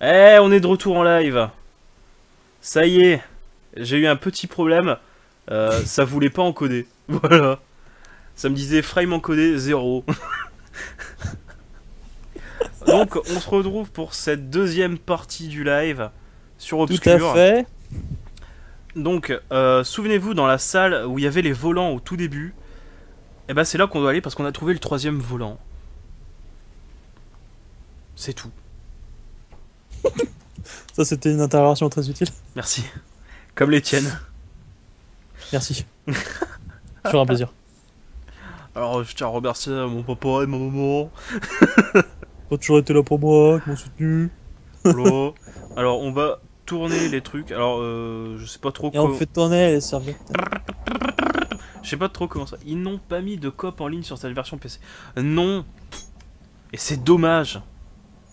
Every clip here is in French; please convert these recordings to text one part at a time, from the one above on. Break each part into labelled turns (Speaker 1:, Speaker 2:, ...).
Speaker 1: Eh, on est de retour en live. Ça y est, j'ai eu un petit problème. Ça voulait pas encoder. Voilà. Ça me disait frame encodé 0. Donc, on se retrouve pour cette deuxième partie du live sur
Speaker 2: Tout à
Speaker 1: Obscure.
Speaker 2: fait.
Speaker 1: Donc, souvenez-vous, dans la salle où il y avait les volants au tout début, et ben c'est là qu'on doit aller parce qu'on a trouvé le troisième volant. C'est tout.
Speaker 2: Ça, c'était une intervention très utile.
Speaker 1: Merci. Comme les tiennes.
Speaker 2: Merci. Toujours un plaisir.
Speaker 1: Alors, je tiens à remercier mon papa et ma maman.
Speaker 2: T'as toujours été là pour moi, qui m'ont soutenu.
Speaker 1: Voilà. Alors, on va tourner les trucs. Alors, je sais pas trop
Speaker 2: Et on
Speaker 1: comment.
Speaker 2: fait tourner les serviettes.
Speaker 1: Je sais pas trop comment ça. Ils n'ont pas mis de coop en ligne sur cette version PC. Non. Et c'est dommage.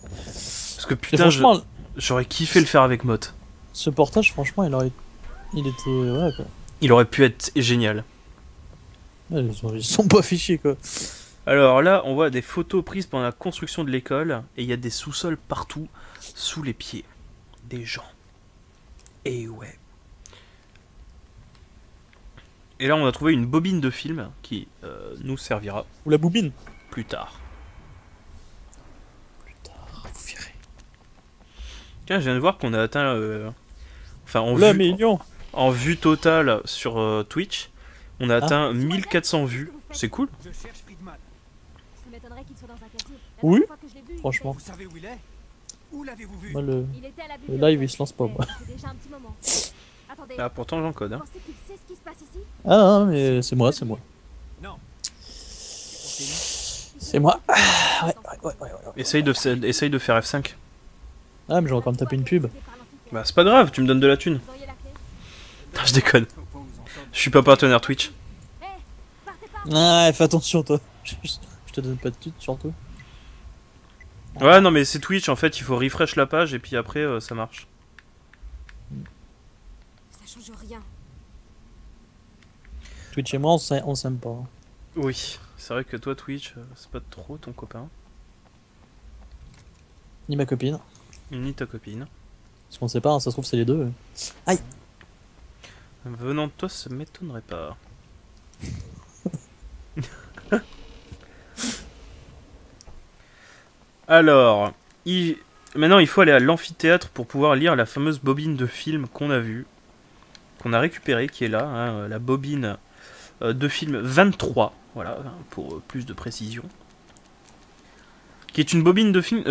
Speaker 1: Parce que
Speaker 2: Et
Speaker 1: putain,
Speaker 2: franchement,
Speaker 1: j'aurais kiffé le faire avec Mot.
Speaker 2: ce portage, franchement, il était. Ouais, quoi.
Speaker 1: Il aurait pu être génial.
Speaker 2: Ouais, ils sont pas fichés, quoi.
Speaker 1: Alors là, on voit des photos prises pendant la construction de l'école. Et il y a des sous-sols partout, sous les pieds des gens. Et ouais. Et là, on a trouvé une bobine de film qui nous servira
Speaker 2: Ou la boubine.
Speaker 1: plus tard.
Speaker 2: Vous verrez.
Speaker 1: Tiens, je viens de voir qu'on a atteint... enfin,
Speaker 2: Oula, million.
Speaker 1: en vue totale sur Twitch, on a atteint 1400 vues. C'est cool.
Speaker 3: Je cherche Friedman.
Speaker 4: Ça m'étonnerait qu'il soit dans un casier. La
Speaker 2: Oui.
Speaker 4: dernière fois que je l'ai vu, il
Speaker 2: Franchement.
Speaker 3: Vous savez où il est? Où l'avez-vous vu?
Speaker 2: Moi,
Speaker 4: Il était à la
Speaker 2: le
Speaker 4: bibliothèque.
Speaker 2: live, il se lance pas, moi.
Speaker 4: C'est déjà un petit moment. Attendez,
Speaker 1: Ah, pourtant j'encode.
Speaker 4: vous
Speaker 1: Hein.
Speaker 4: pensez qu'il sait ce qui se passe ici?
Speaker 2: Ah non, mais c'est moi, c'est moi.
Speaker 3: Non.
Speaker 2: C'est moi. Ouais.
Speaker 1: Essaye de faire F5.
Speaker 2: Ah, mais j'aurais quand même tapé une pub.
Speaker 1: Bah, c'est pas grave, tu me donnes de la thune.
Speaker 4: Vous auriez la clé?
Speaker 1: Non, je déconne.
Speaker 3: Faut pas vous en sortir.
Speaker 1: Je suis pas partenaire Twitch.
Speaker 4: Hé, partez pas!
Speaker 2: Ah, fais attention, toi. Je te donne pas de titre, surtout.
Speaker 1: Ouais, non, mais c'est Twitch en fait, il faut refresh la page et puis après ça marche.
Speaker 4: Ça change rien.
Speaker 2: Twitch et moi, on s'aime pas.
Speaker 1: Oui, c'est vrai que toi, Twitch, c'est pas trop ton copain.
Speaker 2: Ni ma copine.
Speaker 1: Ni ta copine.
Speaker 2: Parce qu'on sait pas, hein, ça se trouve, c'est les deux. Aïe.
Speaker 1: Venant de toi, ça m'étonnerait pas. Alors, maintenant il faut aller à l'amphithéâtre pour pouvoir lire la fameuse bobine de film qu'on a vue, qu'on a récupérée, qui est là, hein, la bobine de film 23, voilà, pour plus de précision. Qui est une bobine de film,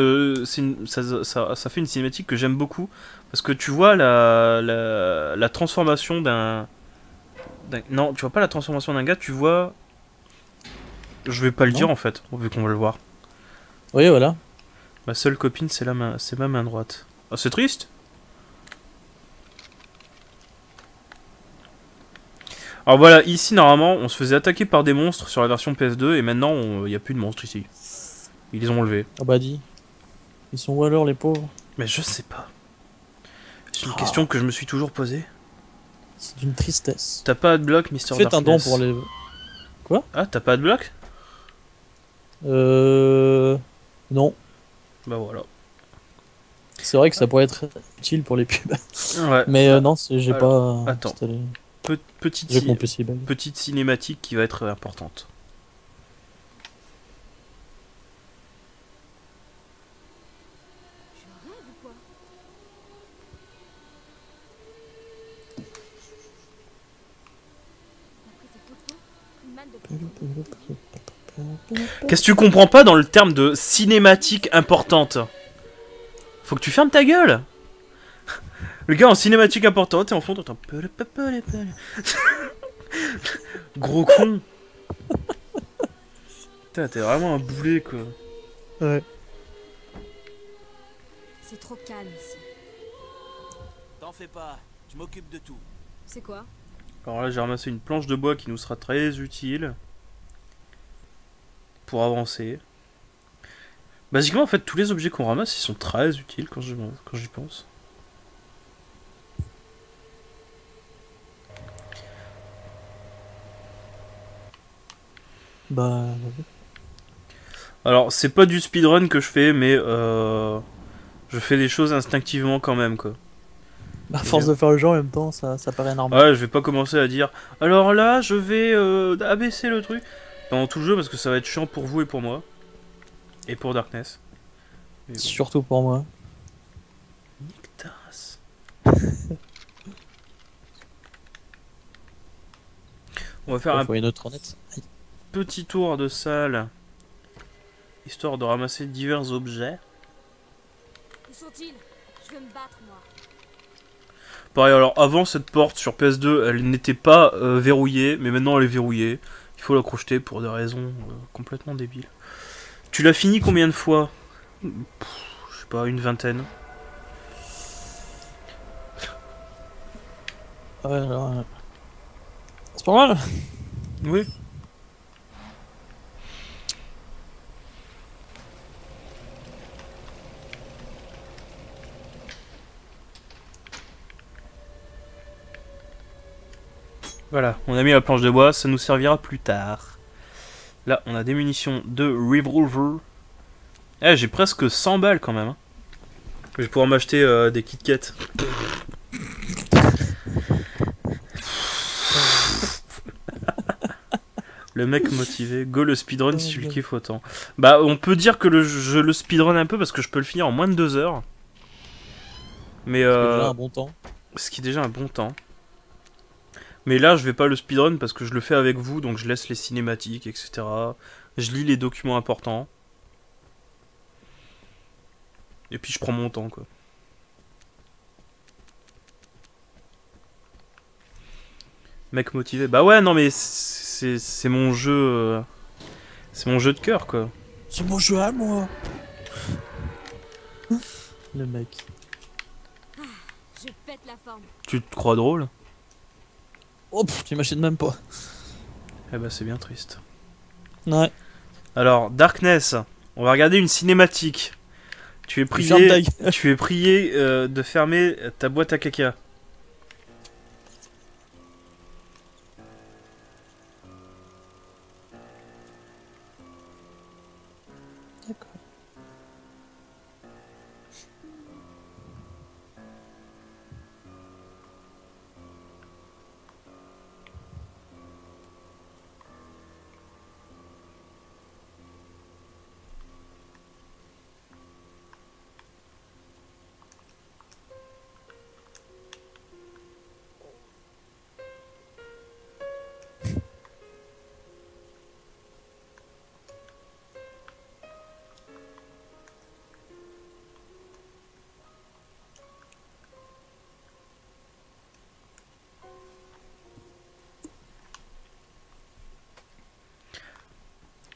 Speaker 1: ça fait une cinématique que j'aime beaucoup, parce que tu vois la transformation d'un... Non, tu vois pas la transformation d'un gars, tu vois... Je vais pas le
Speaker 2: Non.
Speaker 1: dire en fait, vu qu'on va le voir.
Speaker 2: Oui, voilà.
Speaker 1: Ma seule copine, c'est ma main droite. Ah, c'est triste. Alors voilà, ici normalement, on se faisait attaquer par des monstres sur la version PS2 et maintenant, il n'y a plus de monstres ici. Ils les ont enlevés.
Speaker 2: Ah bah dis. Ils sont où alors, les pauvres?
Speaker 1: Mais je sais pas. C'est une question que je me suis toujours posée.
Speaker 2: C'est d'une tristesse.
Speaker 1: T'as pas Adblock, Mister
Speaker 2: Faites un don
Speaker 1: Darkness?
Speaker 2: pour les...
Speaker 1: Ah, t'as pas Adblock?
Speaker 2: Non.
Speaker 1: Bah voilà.
Speaker 2: C'est vrai que ça pourrait être utile pour les pubs.
Speaker 1: Ouais.
Speaker 2: Mais non, j'ai
Speaker 1: alors,
Speaker 2: pas
Speaker 1: attends.
Speaker 2: installé.
Speaker 1: Petite,
Speaker 2: J'ai que mon PC bug.
Speaker 1: petite cinématique qui va être importante.
Speaker 4: Je rêve ou quoi? D'après ces photos, Friedman de...
Speaker 1: Qu'est-ce que tu comprends pas dans le terme de cinématique importante? Faut que tu fermes ta gueule. Le gars en cinématique importante et en fond t'entends... Gros con. Putain, t'es vraiment un boulet quoi.
Speaker 2: Ouais.
Speaker 4: C'est trop calme ici.
Speaker 3: T'en fais pas. Je m'occupe de tout.
Speaker 4: C'est quoi?
Speaker 1: Alors là j'ai ramassé une planche de bois qui nous sera très utile. Pour avancer. Basiquement en fait tous les objets qu'on ramasse ils sont très utiles quand j'y pense.
Speaker 2: Bah...
Speaker 1: Alors c'est pas du speedrun que je fais mais Je fais les choses instinctivement quand même, quoi.
Speaker 2: À force de faire le jeu en même temps, ça paraît normal.
Speaker 1: Ouais, je vais pas commencer à dire alors là, je vais abaisser le truc pendant tout le jeu parce que ça va être chiant pour vous et pour moi. Et pour Darkness. Mais bon.
Speaker 2: Surtout pour moi.
Speaker 1: Nique ta race. On va faire
Speaker 2: Il
Speaker 1: un
Speaker 2: faut une autre honnête. Aïe.
Speaker 1: petit tour de salle histoire de ramasser divers objets.
Speaker 4: Où sont-ils? Je veux me battre, moi.
Speaker 1: Pareil, alors avant cette porte sur PS2, elle n'était pas verrouillée, mais maintenant elle est verrouillée. Il faut la crocheter pour des raisons complètement débiles. Tu l'as fini combien de fois? Je sais pas, une vingtaine.
Speaker 2: Ouais, alors, c'est pas mal.
Speaker 1: Oui. Voilà, on a mis la planche de bois, ça nous servira plus tard. Là, on a des munitions de revolver. Eh, j'ai presque 100 balles quand même. Hein. Je vais pouvoir m'acheter des Kit Kat. Le mec motivé, go le speedrun si tu le kiffes autant. Bah, on peut dire que je le speedrun un peu parce que je peux le finir en moins de 2 heures. Mais
Speaker 2: C'est déjà un bon temps.
Speaker 1: ce qui est déjà un bon temps. Mais là, je vais pas le speedrun parce que je le fais avec vous, donc je laisse les cinématiques, etc. Je lis les documents importants. Et puis je prends mon temps, quoi. Mec motivé. Bah ouais, non mais c'est mon jeu... c'est mon jeu de cœur, quoi.
Speaker 2: C'est mon jeu à moi. Le mec.
Speaker 4: Je pète la forme.
Speaker 1: Tu te crois drôle?
Speaker 2: Oh, t'imagines même pas.
Speaker 1: Eh bah c'est bien triste.
Speaker 2: Ouais.
Speaker 1: Alors, Darkness, on va regarder une cinématique. Tu es
Speaker 2: Ferme ta
Speaker 1: prié,
Speaker 2: gueule.
Speaker 1: tu es prié de fermer ta boîte à caca.
Speaker 2: D'accord.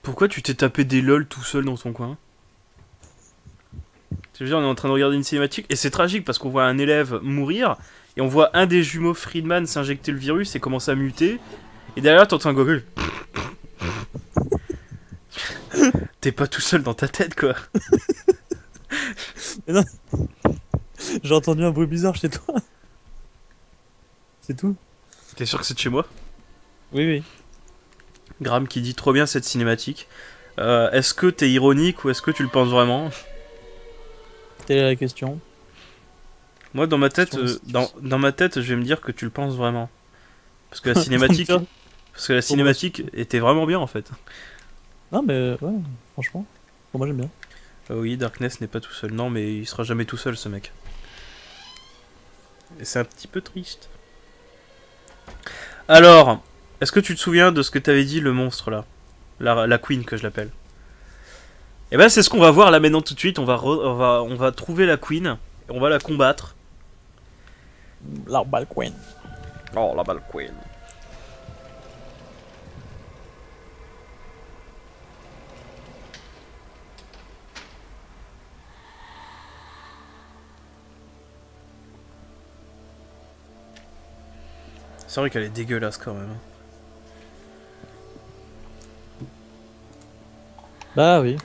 Speaker 1: Pourquoi tu t'es tapé des lol tout seul dans ton coin? Je veux dire, on est en train de regarder une cinématique et c'est tragique parce qu'on voit un élève mourir et on voit un des jumeaux Friedman s'injecter le virus et commencer à muter. Et derrière, t'entends un gogol. T'es pas tout seul dans ta tête, quoi.
Speaker 2: J'ai entendu un bruit bizarre chez toi. C'est tout?
Speaker 1: T'es sûr que c'est de chez moi?
Speaker 2: Oui, oui.
Speaker 1: Graham qui dit trop bien cette cinématique. Est-ce que t'es ironique ou est-ce que tu le penses vraiment?
Speaker 2: Telle est la question.
Speaker 1: Moi, dans ma tête, dans ma tête, je vais me dire que tu le penses vraiment. Parce que la cinématique était vraiment bien en fait.
Speaker 2: Non, mais ouais, franchement. Bon, moi j'aime bien.
Speaker 1: Oui, Darkness n'est pas tout seul. Non, mais il sera jamais tout seul, ce mec. Et c'est un petit peu triste. Alors, est-ce que tu te souviens de ce que t'avais dit, le monstre là, la Queen que je l'appelle? Et ben, c'est ce qu'on va voir là maintenant tout de suite. On va trouver la Queen et on va la combattre.
Speaker 2: L'arbre à Queen.
Speaker 1: Oh, la balle Queen. C'est vrai qu'elle est dégueulasse quand même.
Speaker 2: Bah oui.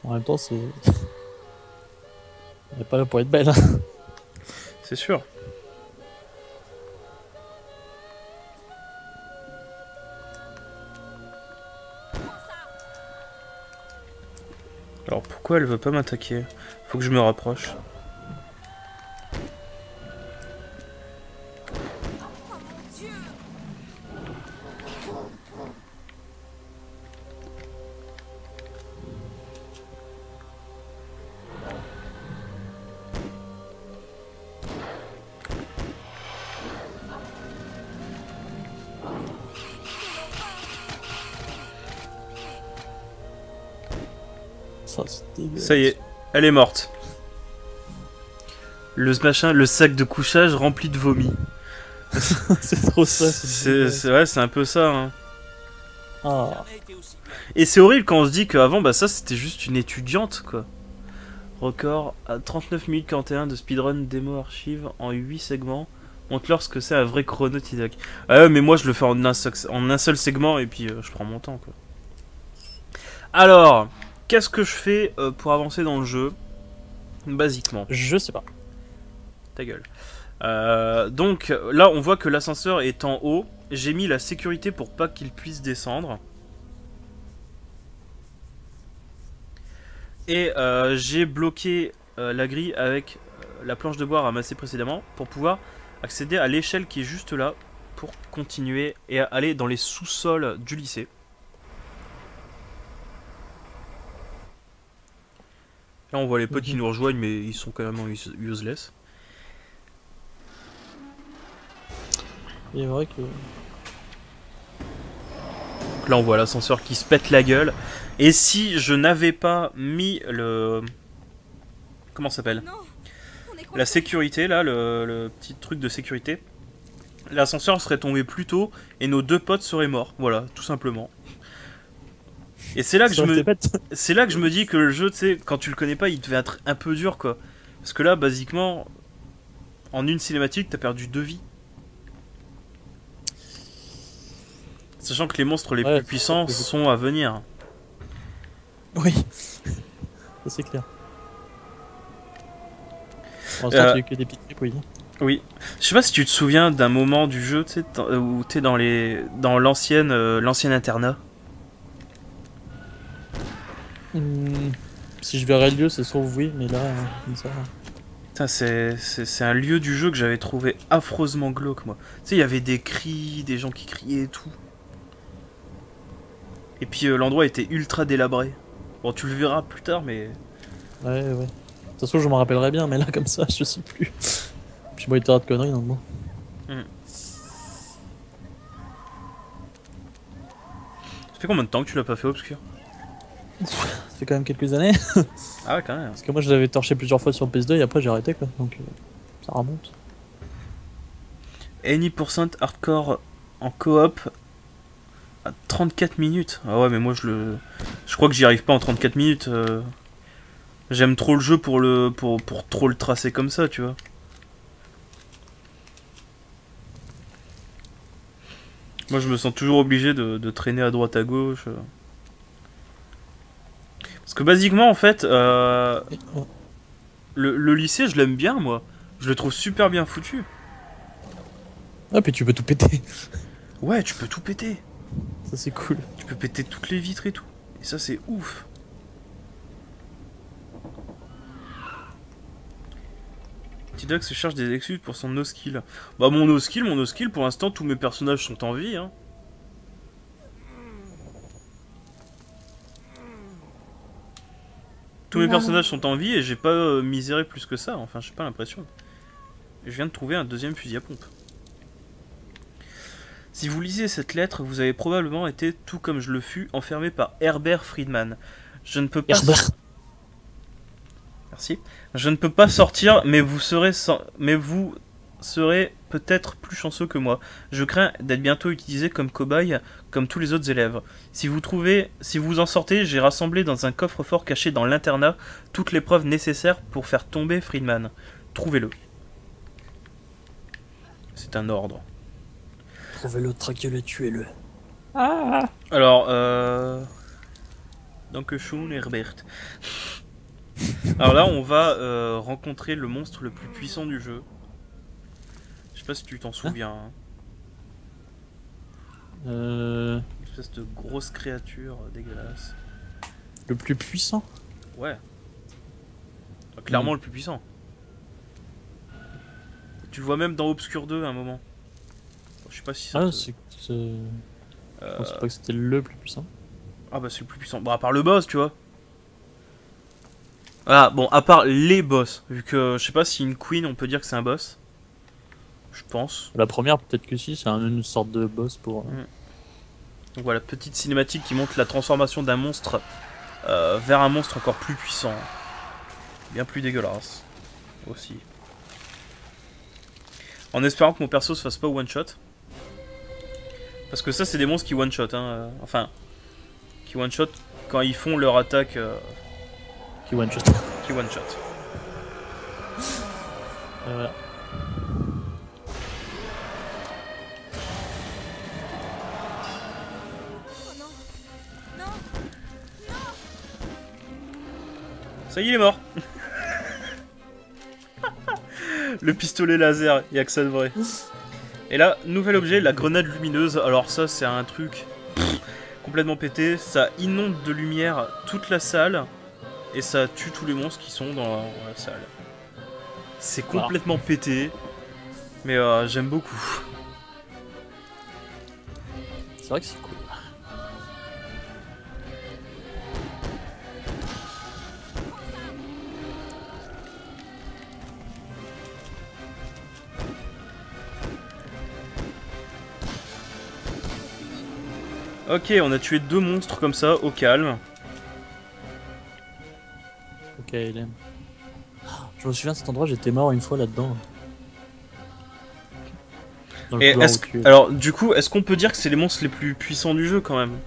Speaker 2: En même temps, c'est. Elle est pas là pour être belle. Hein.
Speaker 1: C'est sûr. Alors pourquoi elle veut pas m'attaquer? Faut que je me rapproche.
Speaker 4: Oh mon Dieu!
Speaker 2: Ça, c'est dégueulasse.
Speaker 1: Ça y est, elle est morte. Le machin, le sac de couchage rempli de vomi.
Speaker 2: C'est trop ça.
Speaker 1: C'est un peu ça. Hein.
Speaker 2: Ah.
Speaker 3: Jamais été aussi bien.
Speaker 1: Et c'est horrible quand on se dit qu'avant, bah ça c'était juste une étudiante quoi. Record à 39 minutes 41 de speedrun démo archive en 8 segments. Montre-leur ce que c'est un vrai chrono Tidak. Ah ouais, mais moi je le fais en un seul segment et puis je prends mon temps quoi. Alors, qu'est-ce que je fais pour avancer dans le jeu? Basiquement.
Speaker 2: Je sais pas.
Speaker 1: Ta gueule. Donc là on voit que l'ascenseur est en haut. J'ai mis la sécurité pour pas qu'il puisse descendre. Et j'ai bloqué la grille avec la planche de bois ramassée précédemment pour pouvoir accéder à l'échelle qui est juste là pour continuer et aller dans les sous-sols du lycée. Là on voit les potes qui nous rejoignent mais ils sont quand même useless.
Speaker 2: Il est vrai que.
Speaker 1: Donc là on voit l'ascenseur qui se pète la gueule. Et si je n'avais pas mis le... Comment ça s'appelle?
Speaker 4: Non! On est
Speaker 1: La
Speaker 4: coincé.
Speaker 1: sécurité, là, le petit truc de sécurité. L'ascenseur serait tombé plus tôt et nos deux potes seraient morts. Voilà, tout simplement. Et c'est là que
Speaker 2: Ça aurait été bête.
Speaker 1: c'est là que je me dis que le jeu, tu sais, quand tu le connais pas, il devait être un peu dur, quoi. Parce que là, basiquement, en une cinématique, t'as perdu 2 vies. Sachant que les monstres les
Speaker 2: Ouais,
Speaker 1: plus puissants sont à venir.
Speaker 2: Oui. Ça c'est clair. Pour l'instant, tu que des petits trucs, oui.
Speaker 1: Oui. Je sais pas si tu te souviens d'un moment du jeu, tu sais, où t'es dans l'ancienne internat.
Speaker 2: Si je verrais le lieu, c'est sûr oui, mais là, comme ça.
Speaker 1: Putain, c'est un lieu du jeu que j'avais trouvé affreusement glauque, moi. Tu sais, il y avait des cris, des gens qui criaient et tout. Et puis l'endroit était ultra délabré. Bon, tu le verras plus tard, mais...
Speaker 2: Ouais, ouais. De toute façon, je m'en rappellerai bien, mais là, comme ça, je sais plus. Puis moi, il t'arrête de conneries, non, bon.
Speaker 1: Ça fait combien de temps que tu l'as pas fait, Obscur?
Speaker 2: Ça fait quand même quelques années.
Speaker 1: Ah ouais, quand même.
Speaker 2: Parce que moi, je l'avais torché plusieurs fois sur PS2 et après, j'ai arrêté, quoi. Donc, ça remonte.
Speaker 1: Any% hardcore en coop à 34 minutes. Ah ouais, mais moi je crois que j'y arrive pas en 34 minutes. J'aime trop le jeu pour trop le tracer comme ça, tu vois. Moi je me sens toujours obligé de traîner à droite à gauche. Parce que basiquement en fait, le lycée je l'aime bien moi. Je le trouve super bien foutu.
Speaker 2: Ah, puis tu peux tout péter.
Speaker 1: Ouais, tu peux tout péter.
Speaker 2: Ça, c'est cool.
Speaker 1: Tu peux péter toutes les vitres et tout. Et ça c'est ouf. T-Dog se cherche des excuses pour son no-skill. Bah mon no-skill, pour l'instant tous mes personnages sont en vie hein. Tous mes personnages sont en vie et j'ai pas miséré plus que ça, enfin j'ai pas l'impression. Je viens de trouver un deuxième fusil à pompe. Si vous lisez cette lettre, vous avez probablement été, tout comme je le fus, enfermé par Herbert Friedman. Je ne peux pas...
Speaker 2: Herbert.
Speaker 1: Merci. Je ne peux pas sortir, mais vous serez peut-être plus chanceux que moi. Je crains d'être bientôt utilisé comme cobaye, comme tous les autres élèves. Si vous en sortez, j'ai rassemblé dans un coffre-fort caché dans l'internat toutes les preuves nécessaires pour faire tomber Friedman. Trouvez-le. C'est un ordre.
Speaker 2: Trouvez-le, traquez-le, tuez-le.
Speaker 1: Alors, Dankeschön, Herbert. Alors là, on va rencontrer le monstre le plus puissant du jeu. Je sais pas si tu t'en souviens. Hein. Une espèce de grosse créature dégueulasse.
Speaker 2: Le plus puissant.
Speaker 1: Ouais. Clairement le plus puissant. Tu le vois même dans Obscure 2 à un moment. Je sais pas si ça.
Speaker 2: Ah, je pensais pas que c'était le plus puissant.
Speaker 1: Ah bah c'est le plus puissant. Bon, à part le boss, tu vois. Ah bon, à part les boss. Vu que je sais pas si une queen on peut dire que c'est un boss. Je pense.
Speaker 2: La première, peut-être que si, c'est une sorte de boss pour.
Speaker 1: Donc voilà, petite cinématique qui montre la transformation d'un monstre vers un monstre encore plus puissant. Bien plus dégueulasse. Aussi. En espérant que mon perso se fasse pas one shot. Parce que ça c'est des monstres qui one shot hein. Enfin. Qui one shot quand ils font leur attaque.
Speaker 2: Qui one shot.
Speaker 1: Qui one shot.
Speaker 2: Voilà.
Speaker 4: Oh non. Non. Non.
Speaker 1: Ça y est, il est mort. Le pistolet laser, y'a que ça de vrai. Et là, nouvel objet, la grenade lumineuse. Alors ça, c'est un truc complètement pété. Ça inonde de lumière toute la salle. Et ça tue tous les monstres qui sont dans la salle. C'est complètement pété. Mais j'aime beaucoup.
Speaker 2: C'est vrai que c'est cool.
Speaker 1: Ok, on a tué 2 monstres comme ça, au calme.
Speaker 2: Ok, Hélène. Je me souviens de cet endroit, j'étais mort une fois là-dedans. Dans le
Speaker 1: Et
Speaker 2: couloir où tu es.
Speaker 1: alors, du coup, est-ce qu'on peut dire que c'est les monstres les plus puissants du jeu quand même?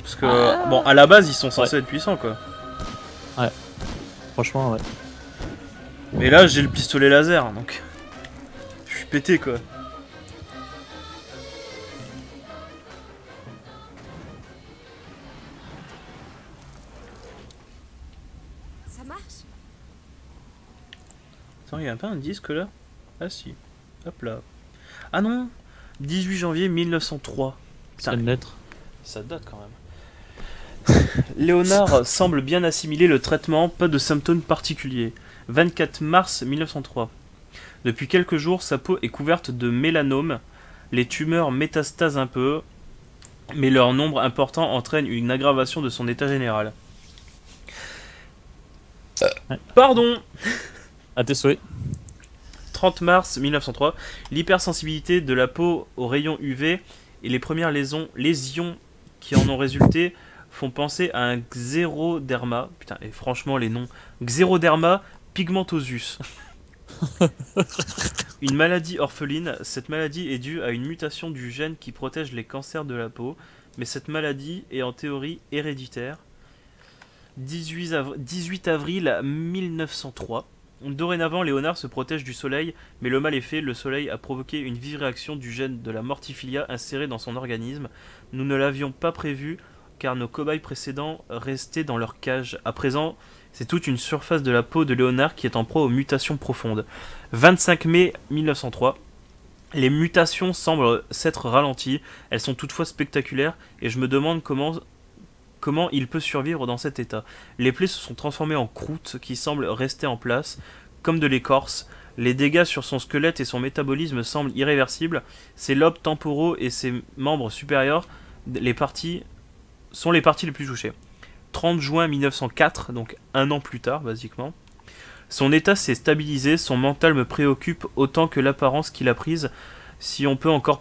Speaker 1: Parce que, bon, à la base, ils sont censés être puissants quoi.
Speaker 2: Franchement, ouais.
Speaker 1: Mais là, j'ai le pistolet laser, donc. Je suis pété quoi.
Speaker 4: Ça marche?
Speaker 1: Attends, il y a pas un disque là? Ah si. Hop là. Ah non! 18 janvier 1903.
Speaker 2: C'est une lettre.
Speaker 1: Ça date quand même. Léonard semble bien assimiler le traitement, pas de symptômes particuliers. 24 mars 1903. Depuis quelques jours, sa peau est couverte de mélanome. Les tumeurs métastasent un peu, mais leur nombre important entraîne une aggravation de son état général. Pardon!
Speaker 2: À tes souhaits.
Speaker 1: 30 mars 1903, l'hypersensibilité de la peau aux rayons UV et les premières lésions qui en ont résulté font penser à un xéroderma. Putain, et franchement, les noms. Xéroderma pigmentosus. Une maladie orpheline. Cette maladie est due à une mutation du gène qui protège les cancers de la peau, mais cette maladie est en théorie héréditaire. 18 avril 1903. Dorénavant, Léonard se protège du soleil, mais le mal est fait, le soleil a provoqué une vive réaction du gène de la mortiphilia inséré dans son organisme. Nous ne l'avions pas prévu, car nos cobayes précédents restaient dans leur cage. À présent, c'est toute une surface de la peau de Léonard qui est en proie aux mutations profondes. 25 mai 1903. Les mutations semblent s'être ralenties, elles sont toutefois spectaculaires, et je me demande comment il peut survivre dans cet état. Les plaies se sont transformées en croûtes qui semblent rester en place, comme de l'écorce. Les dégâts sur son squelette et son métabolisme semblent irréversibles. Ses lobes temporaux et ses membres supérieurs sont les parties les plus touchées. 30 juin 1904, donc un an plus tard, basiquement. Son état s'est stabilisé, son mental me préoccupe autant que l'apparence qu'il a prise, si on peut encore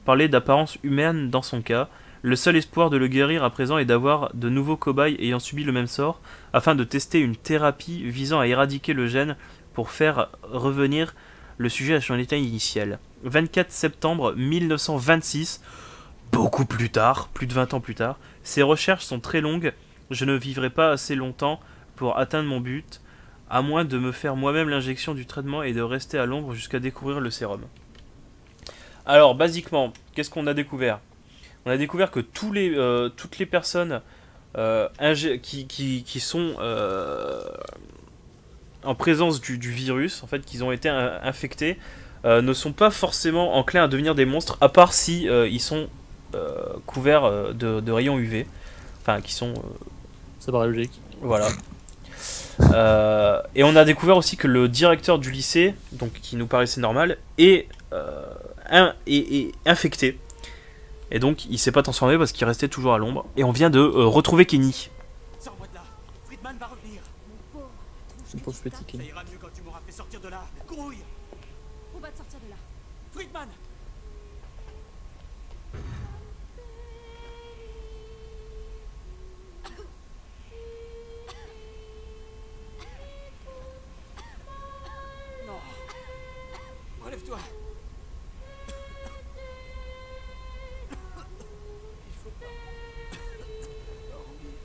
Speaker 1: parler d'apparence humaine dans son cas. Le seul espoir de le guérir à présent est d'avoir de nouveaux cobayes ayant subi le même sort, afin de tester une thérapie visant à éradiquer le gène pour faire revenir le sujet à son état initial. 24 septembre 1926, beaucoup plus tard, plus de 20 ans plus tard, ces recherches sont très longues, je ne vivrai pas assez longtemps pour atteindre mon but, à moins de me faire moi-même l'injection du traitement et de rester à l'ombre jusqu'à découvrir le sérum. Alors, basiquement, qu'est-ce qu'on a découvert ? On a découvert que toutes les personnes qui sont en présence du virus, en fait, qu'ils ont été infectés, ne sont pas forcément enclins à devenir des monstres, à part si ils sont couverts de rayons UV, enfin, qui sont
Speaker 2: Ça paraît logique.
Speaker 1: Voilà. Et on a découvert aussi que le directeur du lycée, donc qui nous paraissait normal, est infecté. Et donc il s'est pas transformé parce qu'il restait toujours à l'ombre. Et on vient de retrouver Kenny.
Speaker 3: Sors-moi de là. Friedman va revenir.
Speaker 4: Mon pauvre,
Speaker 2: Une pauvre petite
Speaker 3: Ça
Speaker 2: Kenny.
Speaker 3: ira mieux quand tu m'auras fait sortir de là. Grouille.
Speaker 4: On va te sortir de là.
Speaker 3: Friedman. Non. Relève-toi. Il faut pas. Dormir.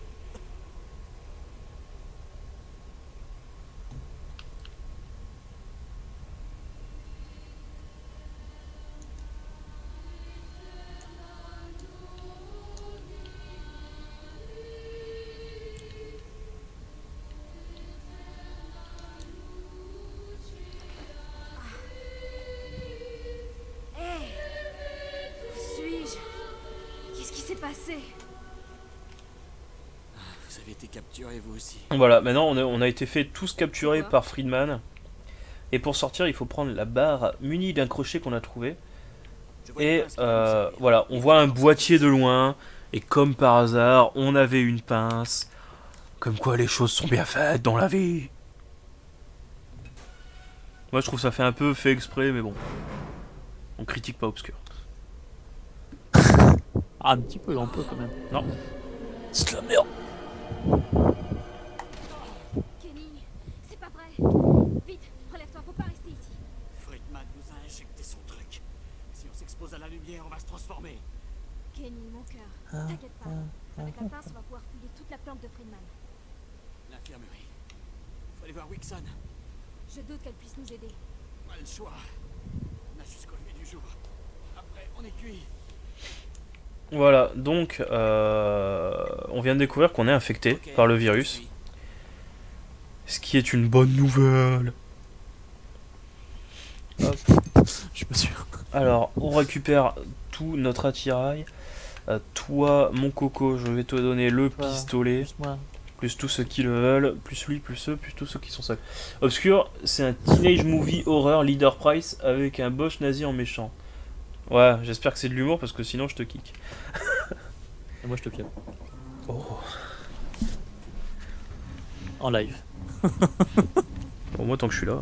Speaker 4: Hé, où suis-je? Qu'est-ce qui s'est passé?
Speaker 3: Vous avez été capturé vous aussi.
Speaker 1: Voilà, maintenant on a été fait tous capturés
Speaker 4: Quoi
Speaker 1: par Friedman. Et pour sortir, il faut prendre la barre munie d'un crochet qu'on a trouvé.
Speaker 3: Je vois
Speaker 1: Et
Speaker 3: pas ce qui va nous servir.
Speaker 1: voilà, on voit un boîtier de loin. Et comme par hasard, on avait une pince. Comme quoi les choses sont bien faites dans la vie. Moi je trouve ça fait un peu fait exprès, mais bon. On critique pas Obscur.
Speaker 2: Ah, un petit peu, un peu quand même.
Speaker 1: Non.
Speaker 2: C'est de la merde.
Speaker 4: Kenny, c'est pas vrai. Vite, relève-toi, faut pas rester ici.
Speaker 3: Friedman nous a injecté son truc. Si on s'expose à la lumière, on va se transformer.
Speaker 4: Kenny, mon cœur, t'inquiète pas. Avec la pince, on va pouvoir fouiller toute la plante de Friedman.
Speaker 3: L'infirmerie. Faut aller voir Wixon.
Speaker 4: Je doute qu'elle puisse nous aider.
Speaker 3: Pas le choix. On a jusqu'au lever du jour. Après, on est cuit.
Speaker 1: Voilà, donc on vient de découvrir qu'on est infecté
Speaker 3: Ok,
Speaker 1: par le
Speaker 3: je
Speaker 1: virus.
Speaker 3: suis.
Speaker 1: Ce qui est une bonne nouvelle.
Speaker 2: Je suis pas sûr.
Speaker 1: Alors, on récupère tout notre attirail. Toi, mon coco, je vais te donner le
Speaker 2: Toi.
Speaker 1: pistolet.
Speaker 2: Juste moi.
Speaker 1: Plus tous ceux qui le veulent, plus lui, plus eux, plus tous ceux qui sont seuls. Obscur, c'est un teenage movie horreur leader price avec un boss nazi en méchant. Ouais, j'espère que c'est de l'humour parce que sinon je te kick.
Speaker 2: Et moi, je te piège.
Speaker 1: Oh.
Speaker 2: En live.
Speaker 1: Bon, moi tant que je suis là.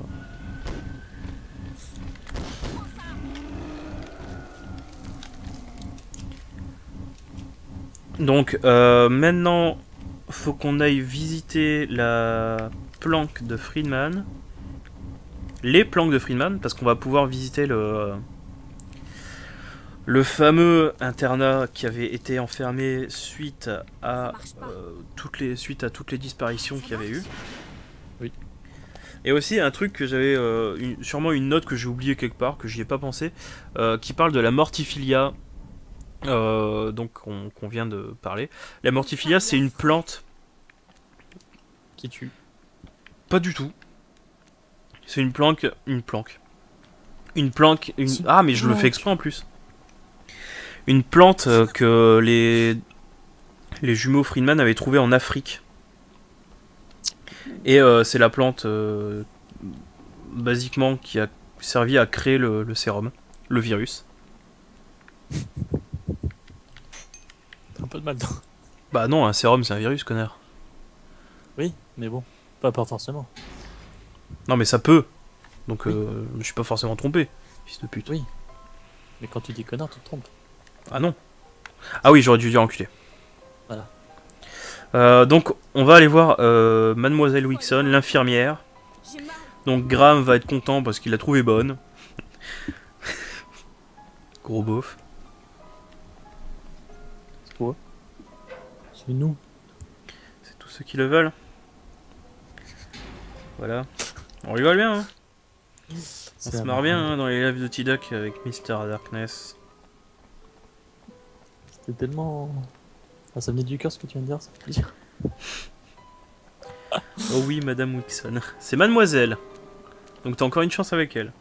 Speaker 1: Donc, maintenant, faut qu'on aille visiter la planque de Friedman. Les planques de Friedman, parce qu'on va pouvoir visiter le fameux internat qui avait été enfermé suite à toutes les disparitions qu'il y avait eu.
Speaker 2: Oui.
Speaker 1: Et aussi un truc que j'avais, sûrement une note que j'ai oubliée quelque part, que j'y ai pas pensé, qui parle de la mortifilia, donc qu'on vient de parler. La mortifilia, c'est une plante.
Speaker 2: Qui tue.
Speaker 1: Pas du tout. C'est une planque. Ah, mais je le fais exprès en plus. Une plante que les jumeaux Friedman avaient trouvée en Afrique. Et c'est la plante, basiquement, qui a servi à créer le sérum, le virus.
Speaker 2: T'as un peu de mal dedans.
Speaker 1: Bah non, un sérum, c'est un virus, connard.
Speaker 2: Oui, mais bon. Pas forcément.
Speaker 1: Non, mais ça peut. Donc,
Speaker 2: Oui.
Speaker 1: je me suis pas forcément trompé, fils de pute.
Speaker 2: Oui. Mais quand tu dis connard, tu te trompes.
Speaker 1: Ah non. Ah oui, j'aurais dû dire enculé.
Speaker 2: Voilà.
Speaker 1: Donc, on va aller voir Mademoiselle Wixon, l'infirmière.
Speaker 4: J'ai mal.
Speaker 1: Donc, Graham va être content parce qu'il l'a trouvée bonne. Gros beauf.
Speaker 2: C'est toi. C'est nous.
Speaker 1: C'est tous ceux qui le veulent. Voilà. On rigole bien, hein. On se marre bien hein, dans les lives de T-Duck avec Mr. Darkness.
Speaker 2: C'était tellement... Ah, ça venait du cœur ce que tu viens de dire, ça fait plaisir.
Speaker 1: Oh oui, Madame Wixon. C'est Mademoiselle. Donc t'as encore une chance avec elle.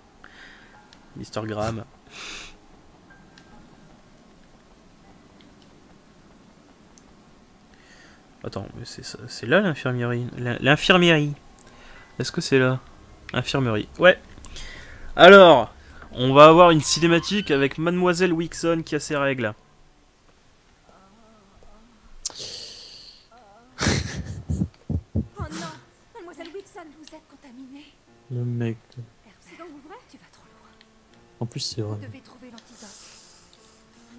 Speaker 1: Mr. Graham. Attends, mais c'est là l'infirmerie. L'infirmerie. Est-ce que c'est là? Infirmerie. Ouais. Alors, on va avoir une cinématique avec Mademoiselle Wixon qui a ses règles.
Speaker 4: Oh non, Mademoiselle Wilson, vous êtes contaminée.
Speaker 2: Le mec.
Speaker 4: C'est donc vrai? Tu vas trop loin.
Speaker 2: En plus, c'est vrai.
Speaker 4: Vous devez trouver l'antidote.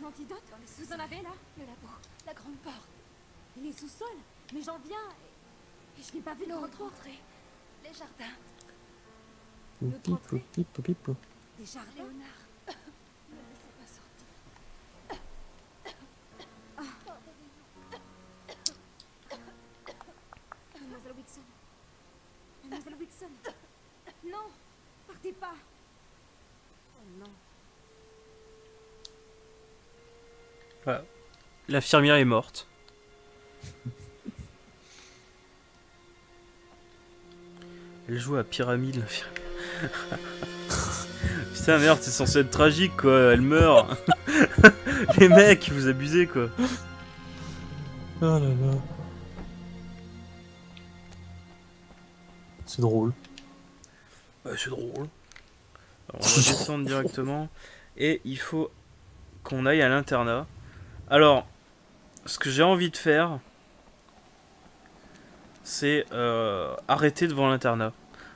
Speaker 4: Un antidote dans les sous-sols? Vous en avez là? Le labo, la grande porte. Et les sous-sols? Mais j'en viens et je n'ai pas vu de grande entrée. Les jardins.
Speaker 2: Poupi, poupi, poupi, poupi.
Speaker 4: Des jardins? Léonard, ne me laissez pas sortir. Mademoiselle Wilson. Mademoiselle Wilson. Non, partez pas. Oh non.
Speaker 1: Voilà. L'infirmière est morte. Elle joue à Pyramide, l'infirmière. Putain, merde, c'est censé être tragique, quoi. Elle meurt. Les mecs, vous abusez, quoi.
Speaker 2: Oh là là. C'est drôle.
Speaker 1: Ouais, c'est drôle. Alors, on va descendre directement. Et il faut qu'on aille à l'internat. Alors, ce que j'ai envie de faire, c'est arrêter devant l'internat.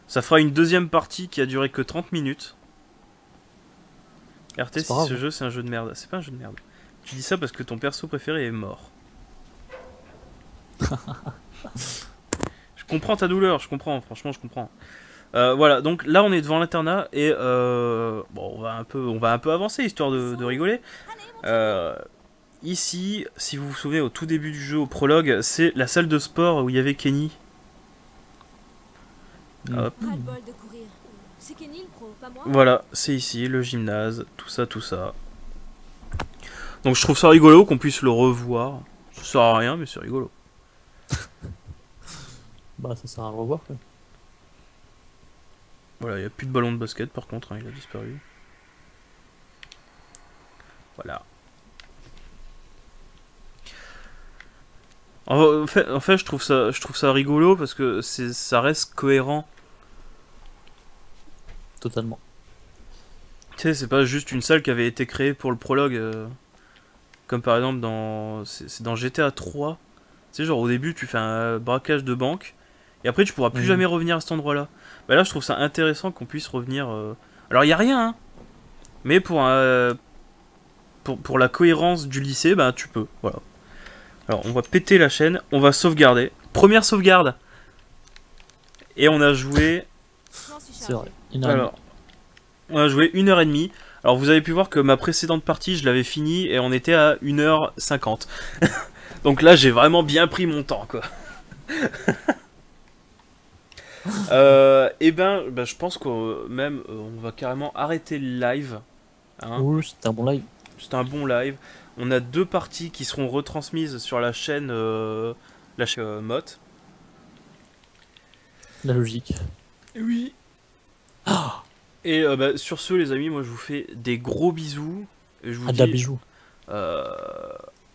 Speaker 1: Ça fera une deuxième partie qui a duré que 30 minutes. RT, si ce jeu c'est un jeu de merde. C'est pas un jeu de merde. Tu dis ça parce que ton perso préféré est mort. Je comprends ta douleur, je comprends, franchement je comprends. Voilà, donc là on est devant l'internat et bon, on va un peu avancer histoire de rigoler. Ici, si vous vous souvenez au tout début du jeu, au prologue, c'est la salle de sport où il y avait Kenny. Hop.
Speaker 4: Pas le bol de courir. C'est Kenny le pro, pas moi.
Speaker 1: Voilà, c'est ici, le gymnase, tout ça, tout ça. Donc je trouve ça rigolo qu'on puisse le revoir. Ça sert à rien, mais c'est rigolo.
Speaker 2: Bah, ça sert à revoir, quoi.
Speaker 1: Voilà, il n'y a plus de ballon de basket par contre, hein, il a disparu. Voilà. En fait je trouve ça rigolo parce que ça reste cohérent.
Speaker 2: Totalement.
Speaker 1: Tu sais, c'est pas juste une salle qui avait été créée pour le prologue. Comme par exemple c'est dans GTA 3. Tu sais, genre au début tu fais un braquage de banque. Et après tu pourras plus jamais revenir à cet endroit là. Bah là je trouve ça intéressant qu'on puisse revenir. Alors il y a rien, hein. Mais pour la cohérence du lycée, bah tu peux. Voilà. Alors on va péter la chaîne, on va sauvegarder. Première sauvegarde. Et on a joué.
Speaker 2: C'est vrai.
Speaker 1: Alors, on a joué 1h30. Alors vous avez pu voir que ma précédente partie, je l'avais finie et on était à 1h50. Donc là, j'ai vraiment bien pris mon temps, quoi. Et ben, je pense qu'on même on va carrément arrêter le live. Hein.
Speaker 2: Oui, c'était un bon live.
Speaker 1: C'était un bon live. On a 2 parties qui seront retransmises sur la chaîne Mot.
Speaker 2: La logique.
Speaker 1: Oui.
Speaker 2: Ah,
Speaker 1: Et sur ce, les amis, moi je vous fais des gros bisous. Et je vous
Speaker 2: de la
Speaker 1: dis
Speaker 2: bijou.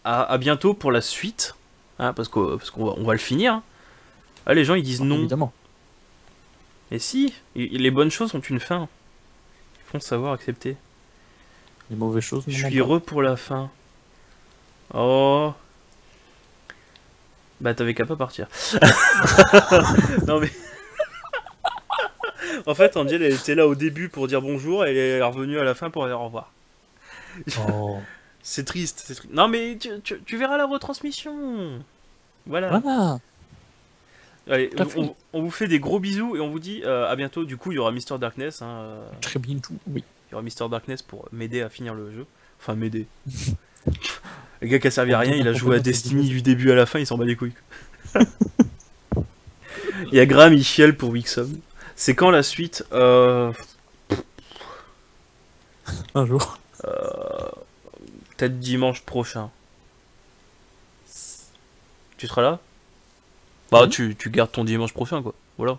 Speaker 1: à bientôt pour la suite. Hein, parce qu'on va le finir. Ah, les gens ils disent non.
Speaker 2: Évidemment.
Speaker 1: Et si, les bonnes choses ont une fin. Il faut savoir accepter.
Speaker 2: Les mauvaises choses.
Speaker 1: Je suis heureux pour la fin. Oh. Bah t'avais qu'à pas partir. Non mais. En fait, Angel elle était là au début pour dire bonjour et elle est revenue à la fin pour dire au revoir.
Speaker 2: Oh.
Speaker 1: C'est triste, c'est triste. Non mais tu verras la retransmission. Voilà.
Speaker 2: Voilà.
Speaker 1: Allez, on vous fait des gros bisous et on vous dit à bientôt. Du coup, il y aura Mr. Darkness. Hein,
Speaker 2: Très bien tout, oui.
Speaker 1: il y aura Mr. Darkness pour m'aider à finir le jeu. Enfin, m'aider. Le gars qui a servi à rien, il a joué à Destiny du début à la fin, il s'en bat les couilles. Il y a Graham Michel pour Wixom. C'est quand la suite
Speaker 2: Un jour.
Speaker 1: Peut-être dimanche prochain. Tu seras là? Bah, tu gardes ton dimanche prochain, quoi. Voilà.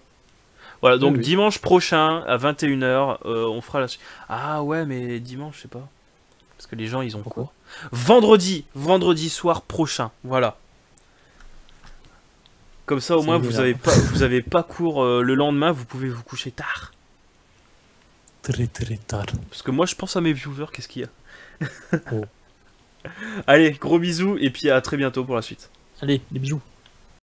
Speaker 1: Voilà, donc
Speaker 2: oui.
Speaker 1: dimanche prochain, à 21h, on fera la suite. Ah ouais, mais dimanche, je sais pas. Parce que les gens, ils ont
Speaker 2: Pourquoi?
Speaker 1: cours. Vendredi soir prochain, voilà. Comme ça, au
Speaker 2: C'est
Speaker 1: moins,
Speaker 2: agréable.
Speaker 1: vous avez pas cours le lendemain, vous pouvez vous coucher tard.
Speaker 2: Très très tard.
Speaker 1: Parce que moi, je pense à mes viewers, qu'est-ce qu'il y a?
Speaker 2: Oh.
Speaker 1: Allez, gros bisous, et puis à très bientôt pour la suite.
Speaker 2: Allez, les bisous.